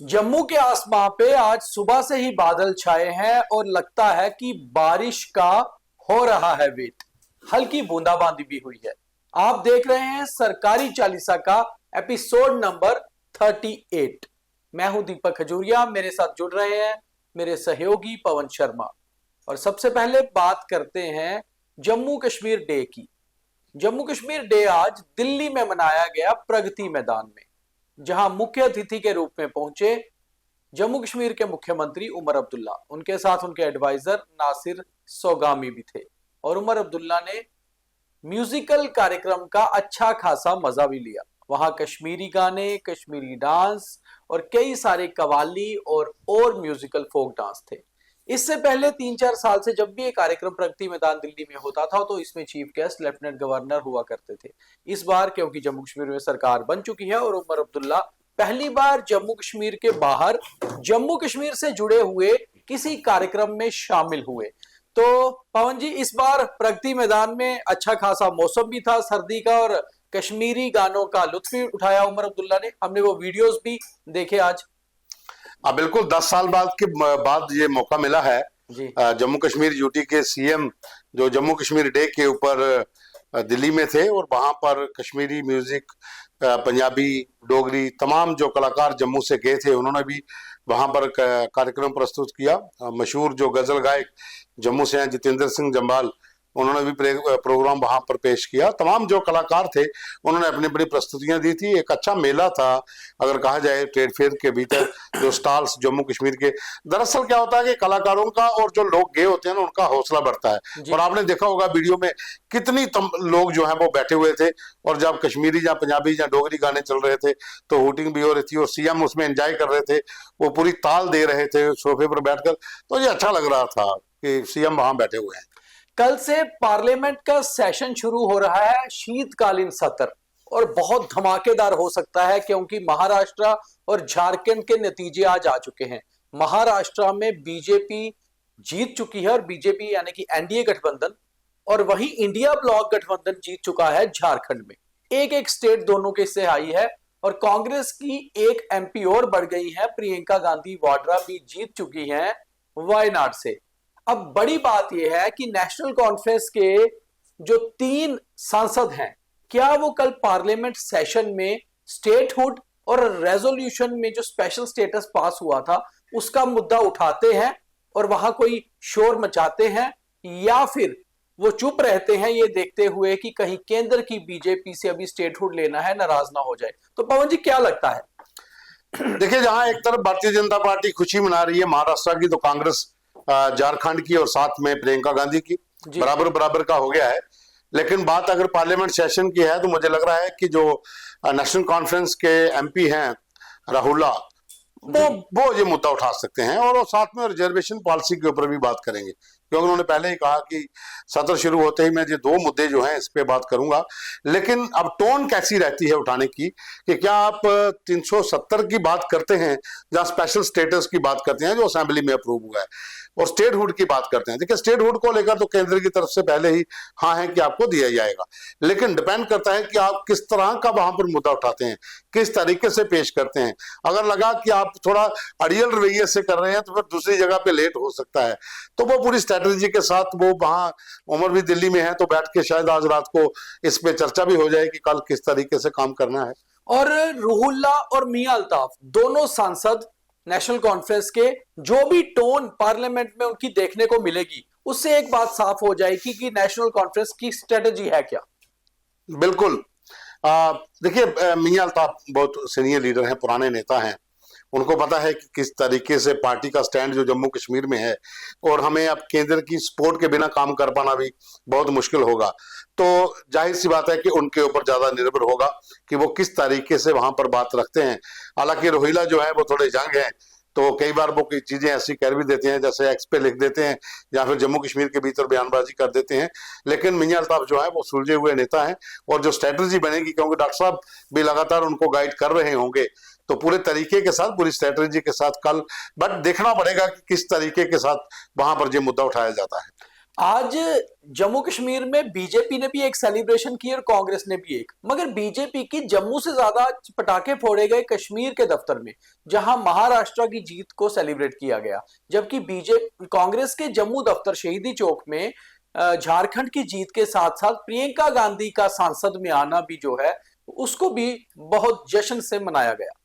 जम्मू के आसमां पे आज सुबह से ही बादल छाए हैं और लगता है कि बारिश का हो रहा है वेट। हल्की बूंदाबांदी भी हुई है। आप देख रहे हैं सरकारी चालीसा का एपिसोड नंबर 38। मैं हूं दीपक खजूरिया, मेरे साथ जुड़ रहे हैं मेरे सहयोगी पवन शर्मा। और सबसे पहले बात करते हैं जम्मू कश्मीर डे की। जम्मू कश्मीर डे आज दिल्ली में मनाया गया प्रगति मैदान में, जहां मुख्य अतिथि के रूप में पहुंचे जम्मू कश्मीर के मुख्यमंत्री उमर अब्दुल्ला। उनके साथ उनके एडवाइजर नासिर सौगामी भी थे। और उमर अब्दुल्ला ने म्यूजिकल कार्यक्रम का अच्छा खासा मजा भी लिया। वहां कश्मीरी गाने, कश्मीरी डांस और कई सारे कवाली और म्यूजिकल फोक डांस थे। इससे पहले 3-4 साल से जब भी ये कार्यक्रम प्रगति मैदान दिल्ली में होता था तो इसमें चीफ गेस्ट लेफ्टिनेंट गवर्नर हुआ करते थे। इस बार क्योंकि जम्मू कश्मीर में सरकार बन चुकी है और उमर अब्दुल्ला पहली बार जम्मू कश्मीर के बाहर जम्मू कश्मीर से जुड़े हुए किसी कार्यक्रम में शामिल हुए। तो पवन जी, इस बार प्रगति मैदान में अच्छा खासा मौसम भी था सर्दी का और कश्मीरी गानों का लुत्फ भी उठाया उमर अब्दुल्ला ने। हमने वो वीडियोस भी देखे आज। बिल्कुल 10 साल बाद ये मौका मिला है। जी। जम्मू कश्मीर यूटी के सीएम जो जम्मू कश्मीर डे के ऊपर दिल्ली में थे और वहां पर कश्मीरी म्यूजिक, पंजाबी, डोगरी तमाम जो कलाकार जम्मू से गए थे उन्होंने भी वहां पर कार्यक्रम प्रस्तुत किया। मशहूर जो गजल गायक जम्मू से हैं जितेंद्र सिंह जम्वाल, उन्होंने भी प्रोग्राम वहां पर पेश किया। तमाम जो कलाकार थे उन्होंने अपनी अपनी प्रस्तुतियां दी थी। एक अच्छा मेला था अगर कहा जाए ट्रेड फेयर के भीतर, जो स्टॉल्स जम्मू कश्मीर के। दरअसल क्या होता है कि कलाकारों का और जो लोग गए होते हैं ना उनका हौसला बढ़ता है। और आपने देखा होगा वीडियो में कितनी लोग जो है वो बैठे हुए थे और जब कश्मीरी या पंजाबी या डोगरी गाने चल रहे थे तो हूटिंग भी हो रही थी और सीएम उसमें एंजॉय कर रहे थे, वो पूरी ताल दे रहे थे सोफे पर बैठकर। तो ये अच्छा लग रहा था कि सीएम वहां बैठे हुए हैं। कल से पार्लियामेंट का सेशन शुरू हो रहा है, शीतकालीन सत्र, और बहुत धमाकेदार हो सकता है क्योंकि महाराष्ट्र और झारखंड के नतीजे आज आ चुके हैं। महाराष्ट्र में बीजेपी जीत चुकी है और बीजेपी यानी कि एनडीए गठबंधन, और वहीं इंडिया ब्लॉक गठबंधन जीत चुका है झारखंड में। एक एक स्टेट दोनों के से आई है और कांग्रेस की एक एमपी और बढ़ गई है, प्रियंका गांधी वाड्रा भी जीत चुकी हैं वायनाड से। अब बड़ी बात यह है कि नेशनल कॉन्फ्रेंस के जो 3 सांसद हैं, क्या वो कल पार्लियामेंट सेशन में स्टेटहुड और रेजोल्यूशन में जो स्पेशल स्टेटस पास हुआ था उसका मुद्दा उठाते हैं और वहां कोई शोर मचाते हैं, या फिर वो चुप रहते हैं ये देखते हुए कि कहीं केंद्र की बीजेपी से अभी स्टेटहुड लेना है, नाराज ना हो जाए। तो पवन जी, क्या लगता है? देखिए, जहां एक तरफ भारतीय जनता पार्टी खुशी मना रही है महाराष्ट्र की, तो कांग्रेस झारखंड की और साथ में प्रियंका गांधी की बराबर बराबर का हो गया है। लेकिन बात अगर पार्लियामेंट सेशन की है तो मुझे लग रहा है कि जो नेशनल कॉन्फ्रेंस के एमपी हैं राहुला, वो ये मुद्दा उठा सकते हैं और साथ में रिजर्वेशन पॉलिसी के ऊपर भी बात करेंगे, क्योंकि उन्होंने पहले ही कहा कि सत्र शुरू होते ही मैं ये 2 मुद्दे जो हैं इस पे बात करूंगा। लेकिन अब टोन कैसी रहती है उठाने की, कि क्या आप 370 की बात करते हैं जहां स्पेशल स्टेटस की बात करते हैं जो असेंबली में अप्रूव हुआ है, और स्टेटहुड की बात करते हैं। देखिए, स्टेटहुड को लेकर तो केंद्र की तरफ से पहले ही हाँ है कि आपको दिया जाएगा, लेकिन डिपेंड करता है कि आप किस तरह का वहां पर मुद्दा उठाते हैं, किस तरीके से पेश करते हैं। अगर लगा कि आप थोड़ा अड़ियल रवैये से कर रहे हैं तो फिर दूसरी जगह पे लेट हो सकता है। तो वो पूरी स्ट्रेटेजी के साथ, वो वहां उमर भी दिल्ली में है तो बैठ के शायद आज रात को इस पे चर्चा भी हो जाए कि कल किस तरीके से काम करना है। और रूहुल्ला और मियां अल्ताफ दोनों सांसद नेशनल कॉन्फ्रेंस के, जो भी टोन पार्लियामेंट में उनकी देखने को मिलेगी उससे एक बात साफ हो जाएगी कि नेशनल कॉन्फ्रेंस की स्ट्रेटजी है क्या। बिल्कुल। देखिए, मियां अल्ताफ बहुत सीनियर लीडर हैं, पुराने नेता हैं। उनको पता है कि किस तरीके से पार्टी का स्टैंड जो जम्मू कश्मीर में है, और हमें अब केंद्र की सपोर्ट के बिना काम कर पाना भी बहुत मुश्किल होगा। तो जाहिर सी बात है कि उनके ऊपर ज्यादा निर्भर होगा कि वो किस तरीके से वहां पर बात रखते हैं। हालांकि रोहिला जो है वो थोड़े जंग हैं, तो कई बार वो कोई चीजें ऐसी कर भी देते हैं, जैसे एक्स पे लिख देते हैं या फिर जम्मू कश्मीर के भीतर बयानबाजी कर देते हैं। लेकिन मियां अल्ताफ जो है वो सुलझे हुए नेता हैं, और जो स्ट्रेटजी बनेगी, क्योंकि डॉक्टर साहब भी लगातार उनको गाइड कर रहे होंगे, तो पूरे तरीके के साथ, पूरी स्ट्रेटजी के साथ कल बट देखना पड़ेगा कि किस तरीके के साथ वहां पर ये मुद्दा उठाया जाता है। आज जम्मू कश्मीर में बीजेपी ने भी एक सेलिब्रेशन की और कांग्रेस ने भी एक, मगर बीजेपी की जम्मू से ज्यादा पटाखे फोड़े गए कश्मीर के दफ्तर में, जहां महाराष्ट्र की जीत को सेलिब्रेट किया गया, जबकि बीजेपी कांग्रेस के जम्मू दफ्तर शहीदी चौक में झारखंड की जीत के साथ साथ प्रियंका गांधी का सांसद में आना भी जो है उसको भी बहुत जश्न से मनाया गया।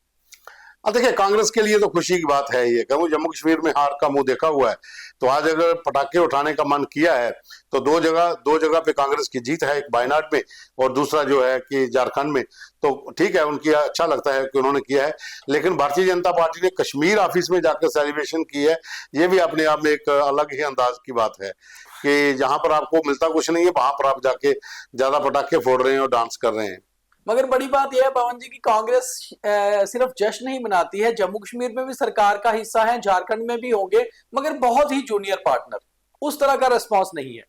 अब देखिए, कांग्रेस के लिए तो खुशी की बात है ये, क्योंकि जम्मू कश्मीर में हार का मुंह देखा हुआ है। तो आज अगर पटाखे उठाने का मन किया है तो दो जगह पे कांग्रेस की जीत है, एक वायनाड में और दूसरा जो है कि झारखंड में। तो ठीक है, उनकी अच्छा लगता है कि उन्होंने किया है। लेकिन भारतीय जनता पार्टी ने कश्मीर ऑफिस में जाकर सेलिब्रेशन की है, ये भी अपने आप में एक अलग ही अंदाज की बात है कि जहां पर आपको मिलता कुछ नहीं है वहां पर आप जाके ज्यादा पटाखे फोड़ रहे हैं और डांस कर रहे हैं। मगर बड़ी बात यह है पवन जी की कांग्रेस सिर्फ जश्न नहीं मनाती है, जम्मू कश्मीर में भी सरकार का हिस्सा है, झारखंड में भी होंगे, मगर बहुत ही जूनियर पार्टनर, उस तरह का रिस्पांस नहीं है।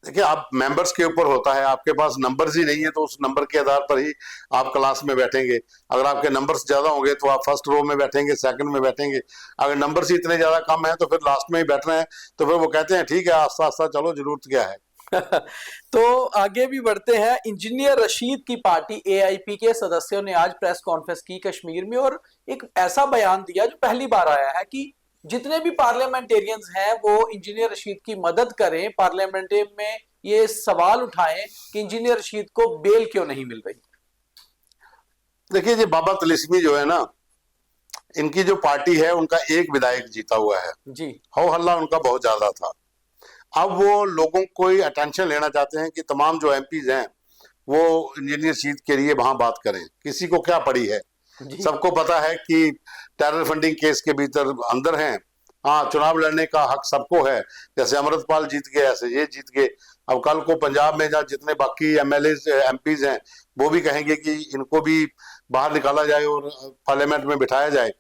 देखिए, आप मेंबर्स के ऊपर होता है, आपके पास नंबर्स ही नहीं है तो उस नंबर के आधार पर ही आप क्लास में बैठेंगे। अगर आपके नंबर्स ज्यादा होंगे तो आप फर्स्ट रो में बैठेंगे, सेकंड में बैठेंगे। अगर नंबर्स ही इतने ज्यादा कम है तो फिर लास्ट में ही बैठ रहे हैं, तो फिर वो कहते हैं ठीक है आस्ता आस्ता चलो, जरूरत क्या है। तो आगे भी बढ़ते हैं। इंजीनियर रशीद की पार्टी एआईपी के सदस्यों ने आज प्रेस कॉन्फ्रेंस की कश्मीर में और एक ऐसा बयान दिया जो पहली बार आया है कि जितने भी पार्लियामेंटेरियंस हैं वो इंजीनियर रशीद की मदद करें, पार्लियामेंट में ये सवाल उठाएं कि इंजीनियर रशीद को बेल क्यों नहीं मिल रही। देखिए, ये बाबा तिलिस्मी जो है ना, इनकी जो पार्टी है उनका एक विधायक जीता हुआ है जी, हो हल्ला उनका बहुत ज्यादा था। अब वो लोगों को अटेंशन लेना चाहते हैं कि तमाम जो एमपीज हैं वो इंजीनियर रशीद के लिए वहां बात करें। किसी को क्या पड़ी है, सबको पता है कि टेरर फंडिंग केस के भीतर अंदर हैं। हाँ, चुनाव लड़ने का हक सबको है, जैसे अमृतपाल जीत गए ऐसे ये जीत गए। अब कल को पंजाब में जहाँ जितने बाकी एमएलए एमपीज हैं वो भी कहेंगे कि इनको भी बाहर निकाला जाए और पार्लियामेंट में बिठाया जाए,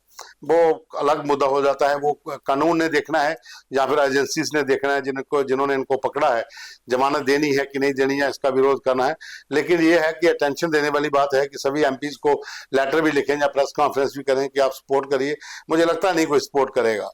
वो अलग मुद्दा हो जाता है। वो कानून ने देखना है या फिर एजेंसीज ने देखना है जिन्होंने इनको पकड़ा है, जमानत देनी है कि नहीं देनी है, इसका विरोध करना है। लेकिन ये है कि अटेंशन देने वाली बात है कि सभी एमपीज को लेटर भी लिखें या प्रेस कॉन्फ्रेंस भी करें कि आप सपोर्ट करिए। मुझे लगता नहीं कोई सपोर्ट करेगा।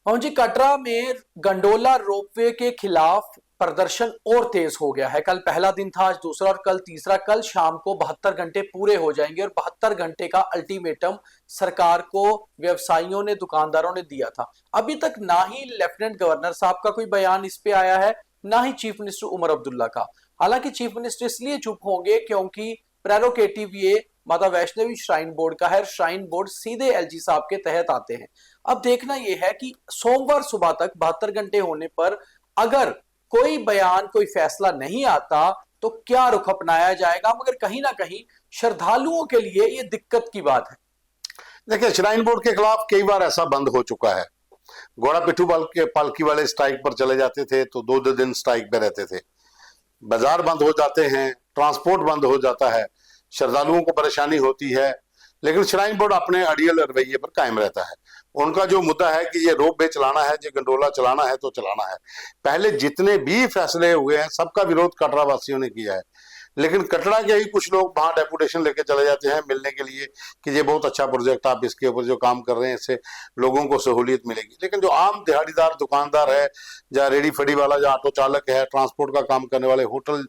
और जी, कटरा में गंडोला रोपवे के खिलाफ प्रदर्शन और तेज हो गया है। कल पहला दिन था, आज दूसरा और कल तीसरा। कल शाम को 72 घंटे पूरे हो जाएंगे और 72 घंटे का अल्टीमेटम सरकार को व्यवसायियों ने, दुकानदारों ने दिया था। अभी तक ना ही लेफ्टिनेंट गवर्नर साहब का कोई बयान इस पे आया है, ना ही चीफ मिनिस्टर उमर अब्दुल्ला का। हालांकि चीफ मिनिस्टर इसलिए चुप होंगे क्योंकि प्रेरोगेटिव ये माता वैष्णवी श्राइन बोर्ड का है, श्राइन बोर्ड सीधे एलजी साहब के तहत आते हैं। अब देखना यह है कि सोमवार सुबह तक 72 घंटे होने पर अगर कोई बयान, कोई फैसला नहीं आता तो क्या रुख अपनाया जाएगा। मगर कहीं ना कहीं श्रद्धालुओं के लिए यह दिक्कत की बात है। देखिए, श्राइन बोर्ड के खिलाफ कई बार ऐसा बंद हो चुका है। घोड़ा पिट्ठू पालकी वाले स्ट्राइक पर चले जाते थे तो 2-2 दिन स्ट्राइक पे रहते थे। बाजार बंद हो जाते हैं, ट्रांसपोर्ट बंद हो जाता है, श्रद्धालुओं को परेशानी होती है, लेकिन श्राइन बोर्ड अपने अड़ियल रवैये पर कायम रहता है। उनका जो मुद्दा है कि ये रोप वे चलाना है, ये गंडोला चलाना है तो चलाना है। पहले जितने भी फैसले हुए हैं सबका विरोध कटरा वासियों ने किया है, लेकिन कटरा के ही कुछ लोग वहां डेपुटेशन लेके चले जाते हैं मिलने के लिए कि ये बहुत अच्छा प्रोजेक्ट, आप इसके ऊपर जो काम कर रहे हैं इससे लोगों को सहूलियत मिलेगी। लेकिन जो आम दिहाड़ीदार दुकानदार है, या रेडी फड़ी वाला, जो ऑटो चालक है, ट्रांसपोर्ट का काम करने वाले होटल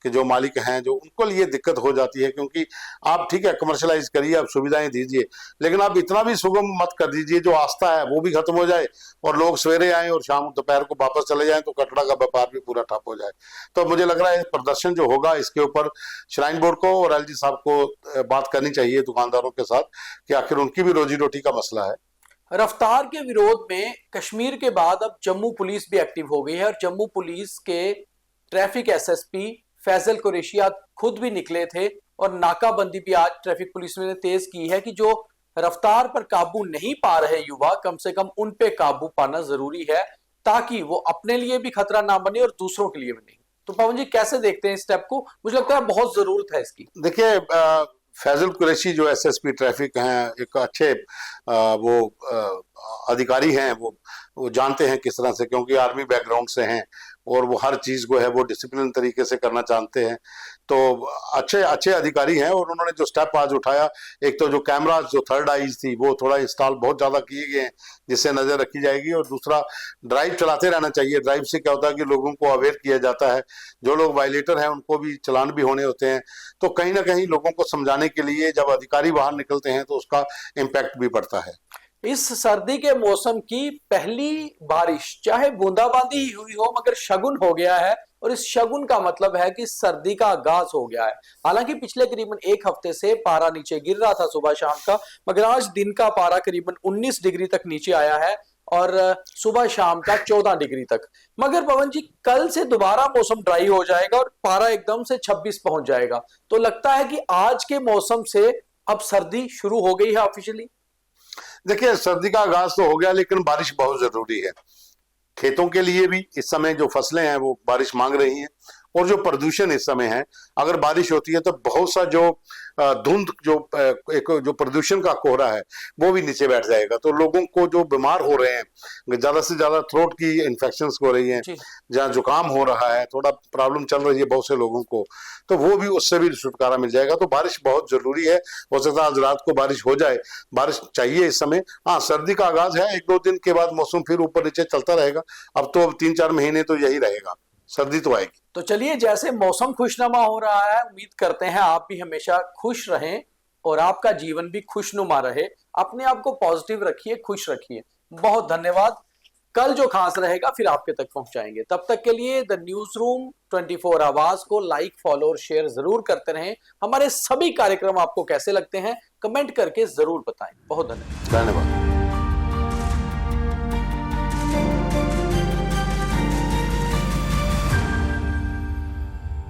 के जो मालिक हैं, जो उनको लिए दिक्कत हो जाती है। क्योंकि आप ठीक है कमर्शलाइज करिए, आप सुविधाएं दीजिए, लेकिन आप इतना भी सुगम मत कर दीजिए जो आस्था है वो भी खत्म हो जाए और लोग सवेरे आए और शाम दोपहर को वापस चले जाएं तो कटरा का व्यापार भी पूरा ठप हो जाए। तो मुझे लग रहा है प्रदर्शन जो होगा इसके ऊपर श्राइन बोर्ड को और एलजी साहब को बात करनी चाहिए दुकानदारों के साथ कि आखिर उनकी भी रोजी रोटी का मसला है। रफ्तार के विरोध में कश्मीर के बाद अब जम्मू पुलिस भी एक्टिव हो गई है और जम्मू पुलिस के ट्रैफिक एसएसपी फैजल कुरैशी खुद भी निकले थे और नाकाबंदी भी आज ट्रैफिक पुलिस ने तेज की है कि जो रफ्तार पर काबू नहीं पा रहे युवा, कम से कम उन पे काबू पाना जरूरी है ताकि वो अपने लिए भी खतरा ना बने और दूसरों के लिए भी नहीं। तो पवन जी कैसे देखते हैं इस स्टेप को? मुझे लगता है बहुत जरूरत है इसकी। देखिए, फैजल कुरैशी जो एसएसपी ट्रैफिक हैं एक अच्छे वो अधिकारी हैं वो जानते हैं किस तरह से, क्योंकि आर्मी बैकग्राउंड से हैं और वो हर चीज को है वो डिसिप्लिन तरीके से करना जानते हैं। तो अच्छे अच्छे अधिकारी हैं और उन्होंने जो स्टेप आज उठाया, एक तो जो कैमरा जो थर्ड आईज थी वो थोड़ा इंस्टॉल बहुत ज्यादा किए गए हैं जिससे नजर रखी जाएगी, और दूसरा ड्राइव चलाते रहना चाहिए। ड्राइव से क्या होता है कि लोगों को अवेयर किया जाता है, जो लोग वायलेटर हैं उनको भी चालान भी होने होते हैं। तो कहीं ना कहीं लोगों को समझाने के लिए जब अधिकारी बाहर निकलते हैं तो उसका इम्पैक्ट भी पड़ता है। इस सर्दी के मौसम की पहली बारिश, चाहे बूंदाबांदी ही हुई हो, मगर शगुन हो गया है, और इस शगुन का मतलब है कि सर्दी का आगाज हो गया है। हालांकि पिछले करीबन एक हफ्ते से पारा नीचे गिर रहा था सुबह शाम का, मगर आज दिन का पारा करीबन 19 डिग्री तक नीचे आया है और सुबह शाम का 14 डिग्री तक। मगर पवन जी, कल से दोबारा मौसम ड्राई हो जाएगा और पारा एकदम से 26 पहुंच जाएगा। तो लगता है कि आज के मौसम से अब सर्दी शुरू हो गई है ऑफिशियली। देखिए, सर्दी का आगाज तो हो गया, लेकिन बारिश बहुत जरूरी है खेतों के लिए भी। इस समय जो फसलें हैं वो बारिश मांग रही हैं, और जो प्रदूषण इस समय है, अगर बारिश होती है तो बहुत सा जो धुंध एक जो प्रदूषण का कोहरा है वो भी नीचे बैठ जाएगा। तो लोगों को जो बीमार हो रहे हैं, ज्यादा से ज्यादा थ्रोट की इन्फेक्शंस हो रही हैं, जहाँ जुकाम हो रहा है, थोड़ा प्रॉब्लम चल रही है बहुत से लोगों को, तो वो भी उससे भी छुटकारा मिल जाएगा। तो बारिश बहुत जरूरी है। हो सकता है आज रात को बारिश हो जाए, बारिश चाहिए इस समय। हाँ, सर्दी का आगाज है, 1-2 दिन के बाद मौसम फिर ऊपर नीचे चलता रहेगा। अब तो 3-4 महीने तो यही रहेगा, सर्दी तो आएगी। तो चलिए, जैसे मौसम खुशनुमा हो रहा है, उम्मीद करते हैं आप भी हमेशा खुश रहें और आपका जीवन भी खुशनुमा रहे। अपने आप को पॉजिटिव रखिए, खुश रखिए। बहुत धन्यवाद। कल जो खास रहेगा फिर आपके तक पहुंचाएंगे। तब तक के लिए द न्यूज रूम 24 आवाज को लाइक, फॉलो और शेयर जरूर करते रहें। हमारे सभी कार्यक्रम आपको कैसे लगते हैं कमेंट करके जरूर बताएं। बहुत धन्यवाद।